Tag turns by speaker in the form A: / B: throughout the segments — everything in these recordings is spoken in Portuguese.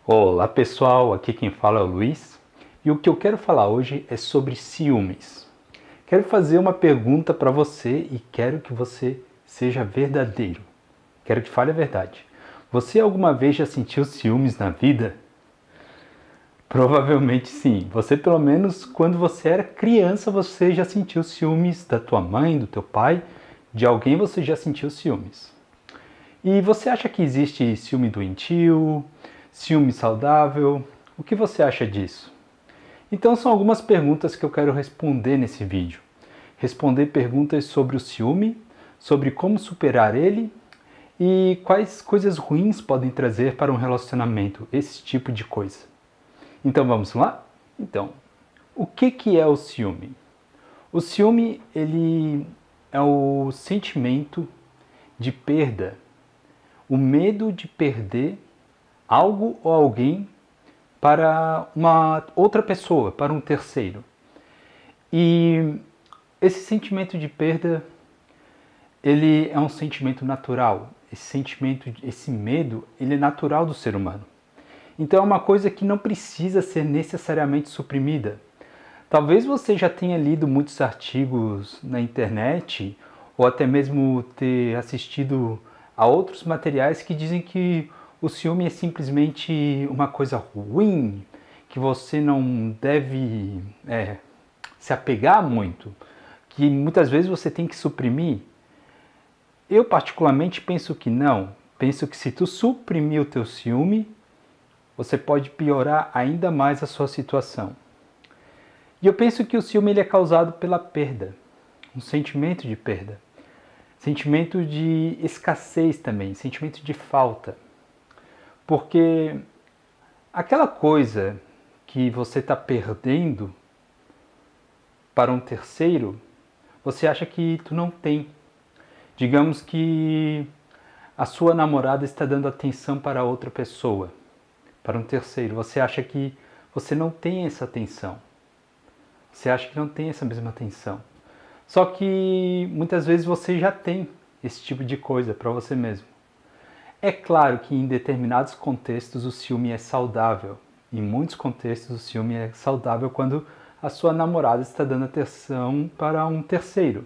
A: Olá pessoal, aqui quem fala é o Luiz e o que eu quero falar hoje é sobre ciúmes. Quero fazer uma pergunta para você e quero que você seja verdadeiro. Quero que fale a verdade. Você alguma vez já sentiu ciúmes na vida? Provavelmente sim. Você pelo menos quando você era criança você já sentiu ciúmes da tua mãe, do teu pai, de alguém você já sentiu ciúmes. E você acha que existe ciúme doentio, ciúme saudável? O que você acha disso? Então são algumas perguntas que eu quero responder nesse vídeo. Responder perguntas sobre o ciúme, sobre como superar ele e quais coisas ruins podem trazer para um relacionamento, esse tipo de coisa. Então vamos lá? Então, o que é o ciúme? O ciúme, ele é o sentimento de perda, o medo de perder algo ou alguém para uma outra pessoa, para um terceiro. E esse sentimento de perda, ele é um sentimento natural. Esse sentimento, esse medo, ele é natural do ser humano. Então é uma coisa que não precisa ser necessariamente suprimida. Talvez você já tenha lido muitos artigos na internet ou até mesmo ter assistido a outros materiais que dizem que o ciúme é simplesmente uma coisa ruim, que você não deve se apegar muito, que muitas vezes você tem que suprimir. Eu particularmente penso que não. Penso que se tu suprimir o teu ciúme, você pode piorar ainda mais a sua situação. E eu penso que o ciúme ele é causado pela perda, um sentimento de perda, sentimento de escassez também, sentimento de falta. Porque aquela coisa que você está perdendo para um terceiro, você acha que tu não tem. Digamos que a sua namorada está dando atenção para outra pessoa, para um terceiro. Você acha que você não tem essa atenção. Você acha que não tem essa mesma atenção. Só que muitas vezes você já tem esse tipo de coisa para você mesmo. É claro que em determinados contextos o ciúme é saudável. Em muitos contextos o ciúme é saudável quando a sua namorada está dando atenção para um terceiro.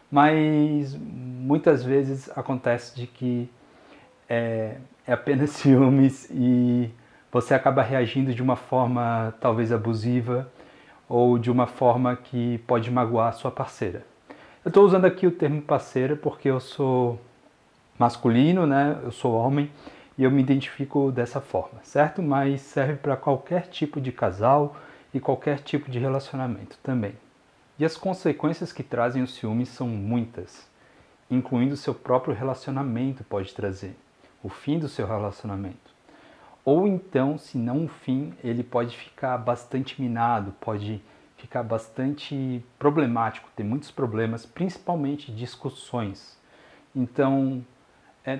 A: Mas muitas vezes acontece de que é apenas ciúmes e você acaba reagindo de uma forma talvez abusiva ou de uma forma que pode magoar a sua parceira. Eu estou usando aqui o termo parceira porque eu sou masculino, né? Eu sou homem e eu me identifico dessa forma, certo? Mas serve para qualquer tipo de casal e qualquer tipo de relacionamento também. E as consequências que trazem os ciúmes são muitas, incluindo o seu próprio relacionamento pode trazer, o fim do seu relacionamento. Ou então, se não o fim, ele pode ficar bastante minado, pode ficar bastante problemático, ter muitos problemas, principalmente discussões. Então,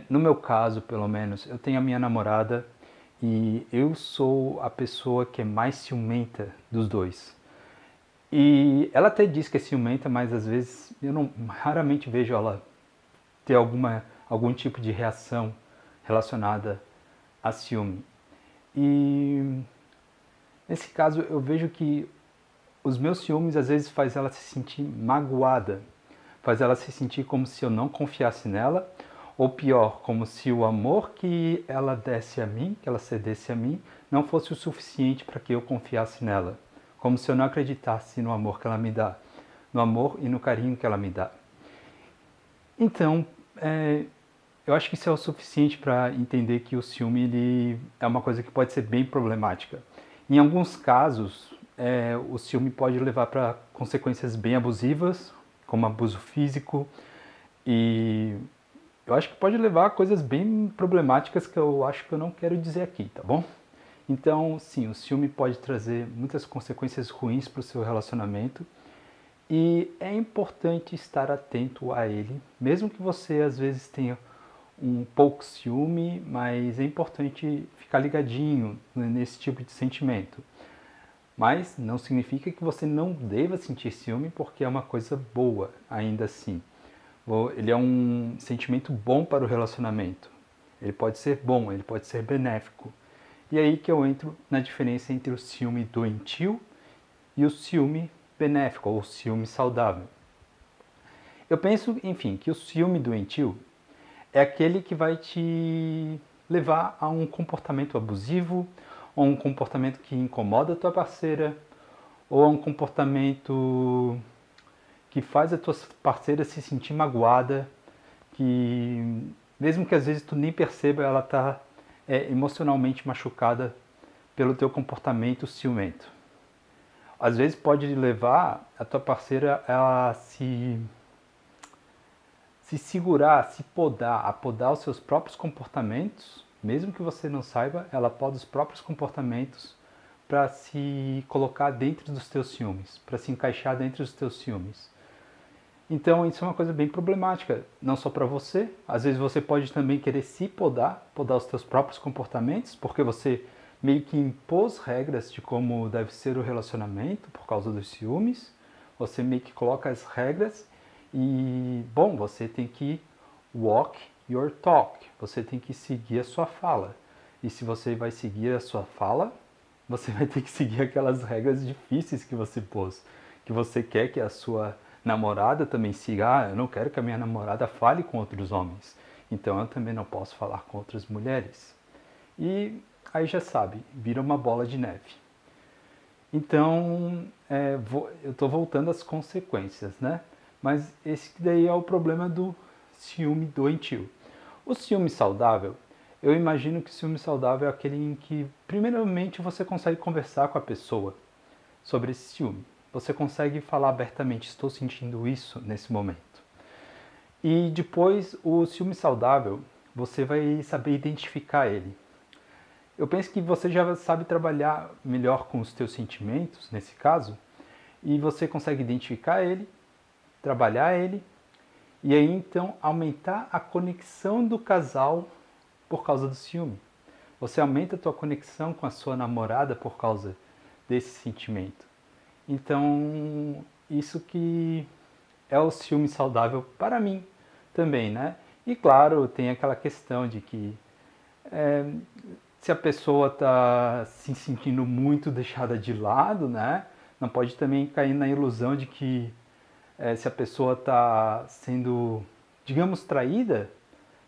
A: no meu caso, pelo menos, eu tenho a minha namorada e eu sou a pessoa que é mais ciumenta dos dois. E ela até diz que é ciumenta, mas às vezes eu não, raramente vejo ela ter algum tipo de reação relacionada a ciúme. E nesse caso eu vejo que os meus ciúmes às vezes faz ela se sentir magoada, faz ela se sentir como se eu não confiasse nela, ou pior, como se o amor que ela desse a mim, que ela cedesse a mim, não fosse o suficiente para que eu confiasse nela, como se eu não acreditasse no amor que ela me dá, no amor e no carinho que ela me dá. Então, eu acho que isso é o suficiente para entender que o ciúme ele é uma coisa que pode ser bem problemática. Em alguns casos, o ciúme pode levar para consequências bem abusivas, como abuso físico, e eu acho que pode levar a coisas bem problemáticas que eu acho que eu não quero dizer aqui, tá bom? Então, sim, o ciúme pode trazer muitas consequências ruins para o seu relacionamento e é importante estar atento a ele, mesmo que você às vezes tenha um pouco ciúme, mas é importante ficar ligadinho nesse tipo de sentimento. Mas não significa que você não deva sentir ciúme, porque é uma coisa boa, ainda assim. Ele é um sentimento bom para o relacionamento. Ele pode ser bom, ele pode ser benéfico. E aí que eu entro na diferença entre o ciúme doentio e o ciúme benéfico, ou o ciúme saudável. Eu penso, enfim, que o ciúme doentio é aquele que vai te levar a um comportamento abusivo, ou um comportamento que incomoda a tua parceira, ou a um comportamento que faz a tua parceira se sentir magoada, que mesmo que às vezes tu nem perceba, ela está emocionalmente machucada pelo teu comportamento ciumento. Às vezes pode levar a tua parceira a se segurar, se podar, a podar os seus próprios comportamentos, mesmo que você não saiba, ela poda os próprios comportamentos para se colocar dentro dos teus ciúmes, para se encaixar dentro dos teus ciúmes. Então isso é uma coisa bem problemática, não só para você, às vezes você pode também querer se podar, podar os teus próprios comportamentos, porque você meio que impôs regras de como deve ser o relacionamento por causa dos ciúmes, você meio que coloca as regras e, bom, você tem que walk your talk, você tem que seguir a sua fala. E se você vai seguir a sua fala, você vai ter que seguir aquelas regras difíceis que você pôs, que você quer que a sua namorada também siga. Ah, eu não quero que a minha namorada fale com outros homens, então eu também não posso falar com outras mulheres. E aí já sabe, vira uma bola de neve. Então, eu estou voltando às consequências, né? Mas esse daí é o problema do ciúme doentio. O ciúme saudável, eu imagino que o ciúme saudável é aquele em que, primeiramente, você consegue conversar com a pessoa sobre esse ciúme. Você consegue falar abertamente, estou sentindo isso nesse momento. E depois, o ciúme saudável, você vai saber identificar ele. Eu penso que você já sabe trabalhar melhor com os teus sentimentos, nesse caso, e você consegue identificar ele, trabalhar ele, e aí então aumentar a conexão do casal por causa do ciúme. Você aumenta a tua conexão com a sua namorada por causa desse sentimento. Então, isso que é o ciúme saudável para mim também, né? E claro, tem aquela questão de que se a pessoa está se sentindo muito deixada de lado, né? Não pode também cair na ilusão de que se a pessoa está sendo, digamos, traída,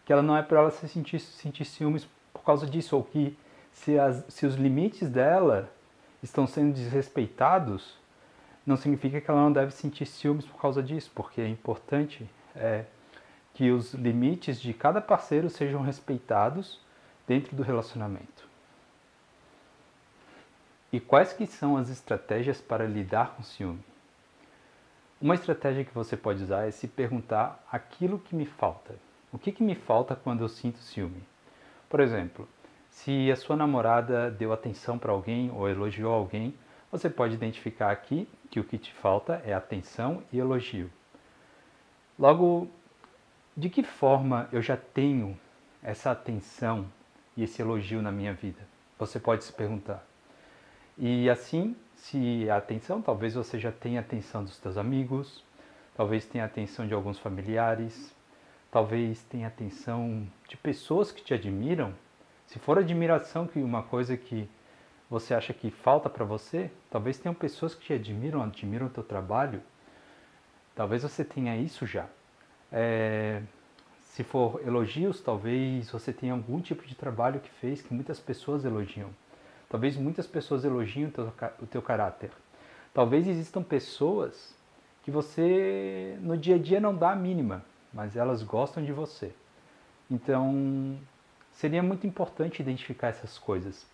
A: que ela não é para ela sentir ciúmes por causa disso, ou que se os limites dela estão sendo desrespeitados, não significa que ela não deve sentir ciúmes por causa disso, porque é importante que os limites de cada parceiro sejam respeitados dentro do relacionamento. E quais que são as estratégias para lidar com o ciúme? Uma estratégia que você pode usar é se perguntar aquilo que me falta. O que me falta quando eu sinto ciúme? Por exemplo, se a sua namorada deu atenção para alguém ou elogiou alguém, você pode identificar aqui que o que te falta é atenção e elogio. Logo, de que forma eu já tenho essa atenção e esse elogio na minha vida? Você pode se perguntar. E assim, se a atenção, talvez você já tenha a atenção dos teus amigos, talvez tenha a atenção de alguns familiares, talvez tenha a atenção de pessoas que te admiram. Se for admiração, que uma coisa que você acha que falta para você, talvez tenham pessoas que te admiram o teu trabalho. Talvez você tenha isso já. Se for elogios, talvez você tenha algum tipo de trabalho que fez que muitas pessoas elogiam. Talvez muitas pessoas elogiem o teu caráter. Talvez existam pessoas que você no dia a dia não dá a mínima, mas elas gostam de você. Então, seria muito importante identificar essas coisas,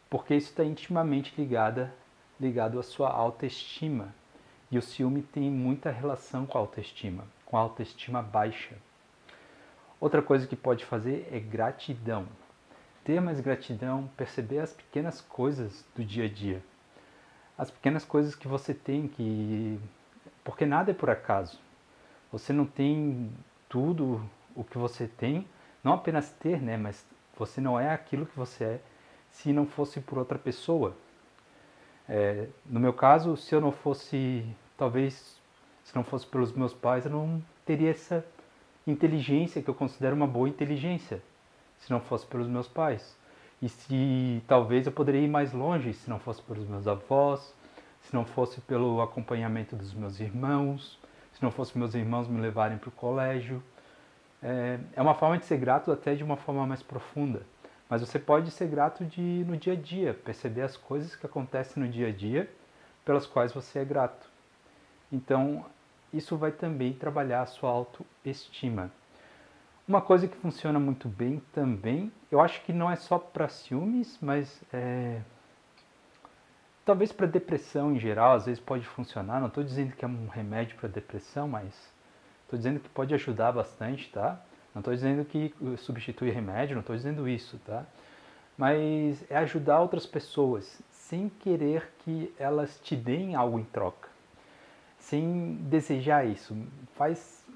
A: porque isso está intimamente ligado à sua autoestima. E o ciúme tem muita relação com a autoestima baixa. Outra coisa que pode fazer é gratidão. Ter mais gratidão, perceber as pequenas coisas do dia a dia. As pequenas coisas que você tem, porque nada é por acaso. Você não tem tudo o que você tem, não apenas ter, né, mas você não é aquilo que você é se não fosse por outra pessoa. No meu caso, se eu não fosse, talvez, se não fosse pelos meus pais, eu não teria essa inteligência que eu considero uma boa inteligência, se não fosse pelos meus pais. E se talvez eu poderia ir mais longe se não fosse pelos meus avós, se não fosse pelo acompanhamento dos meus irmãos, se não fosse meus irmãos me levarem para o colégio. É uma forma de ser grato até de uma forma mais profunda. Mas você pode ser grato no dia a dia, perceber as coisas que acontecem no dia a dia pelas quais você é grato. Então, isso vai também trabalhar a sua autoestima. Uma coisa que funciona muito bem também, eu acho que não é só para ciúmes, mas talvez para depressão em geral, às vezes pode funcionar. Não estou dizendo que é um remédio para depressão, mas estou dizendo que pode ajudar bastante, tá? Não estou dizendo que substitui remédio, não estou dizendo isso, tá? Mas é ajudar outras pessoas sem querer que elas te deem algo em troca, sem desejar isso. Faz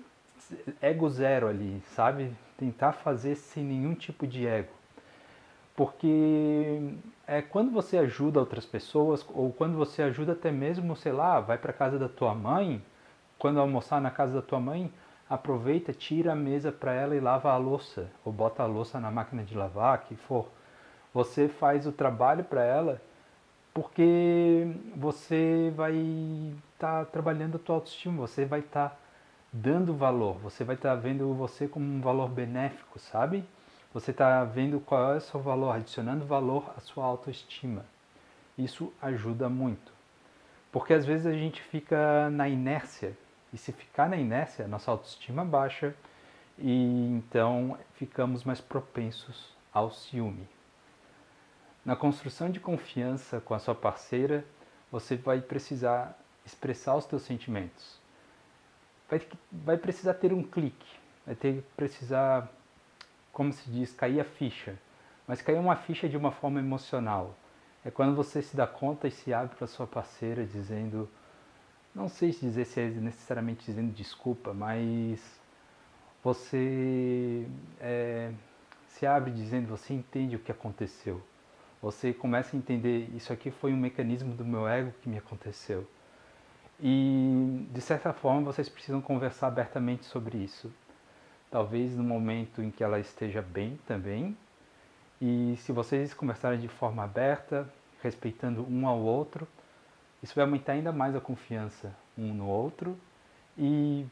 A: ego zero ali, sabe? Tentar fazer sem nenhum tipo de ego. Porque quando você ajuda outras pessoas, ou quando você ajuda até mesmo, sei lá, vai para casa da tua mãe, quando almoçar na casa da tua mãe, aproveita, tira a mesa para ela e lava a louça, ou bota a louça na máquina de lavar, que for. Você faz o trabalho para ela porque você vai estar trabalhando a tua autoestima, você vai estar dando valor, você vai estar vendo você como um valor benéfico, sabe? Você está vendo qual é o seu valor, adicionando valor à sua autoestima. Isso ajuda muito. Porque às vezes a gente fica na inércia, e se ficar na inércia, nossa autoestima baixa, e então ficamos mais propensos ao ciúme. Na construção de confiança com a sua parceira, você vai precisar expressar os teus sentimentos. Vai precisar ter um clique, precisar, como se diz, cair a ficha. Mas cair uma ficha de uma forma emocional. É quando você se dá conta e se abre para sua parceira dizendo, não sei se dizer se é necessariamente dizendo desculpa, mas você se abre dizendo, você entende o que aconteceu. Você começa a entender, isso aqui foi um mecanismo do meu ego que me aconteceu. E, de certa forma, vocês precisam conversar abertamente sobre isso. Talvez no momento em que ela esteja bem também. E se vocês conversarem de forma aberta, respeitando um ao outro, isso vai aumentar ainda mais a confiança um no outro. E,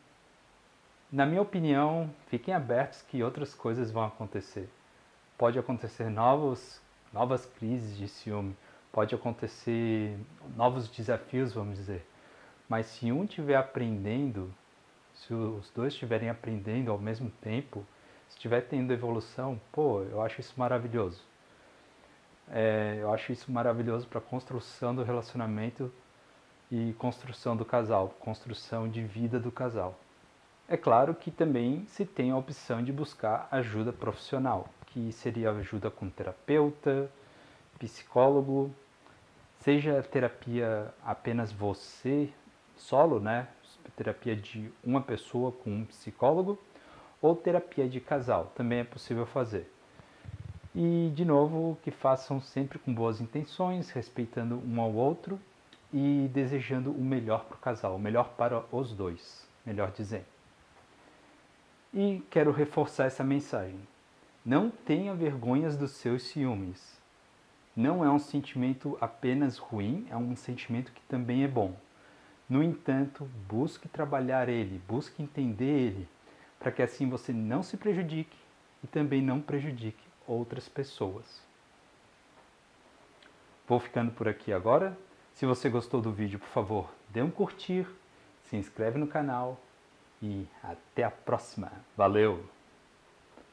A: na minha opinião, fiquem abertos que outras coisas vão acontecer. Pode acontecer novas crises de ciúme, pode acontecer novos desafios, vamos dizer. Mas se um estiver aprendendo, se os dois estiverem aprendendo ao mesmo tempo, se estiver tendo evolução, pô, eu acho isso maravilhoso. Eu acho isso maravilhoso para a construção do relacionamento e construção do casal, construção de vida do casal. É claro que também se tem a opção de buscar ajuda profissional, que seria ajuda com terapeuta, psicólogo, seja terapia apenas você, solo, né? Terapia de uma pessoa com um psicólogo, ou terapia de casal, também é possível fazer. E, de novo, que façam sempre com boas intenções, respeitando um ao outro e desejando o melhor para o casal, o melhor para os dois, melhor dizendo. E quero reforçar essa mensagem. Não tenha vergonhas dos seus ciúmes. Não é um sentimento apenas ruim, é um sentimento que também é bom. No entanto, busque trabalhar ele, busque entender ele, para que assim você não se prejudique e também não prejudique outras pessoas. Vou ficando por aqui agora. Se você gostou do vídeo, por favor, dê um curtir, se inscreve no canal e até a próxima. Valeu!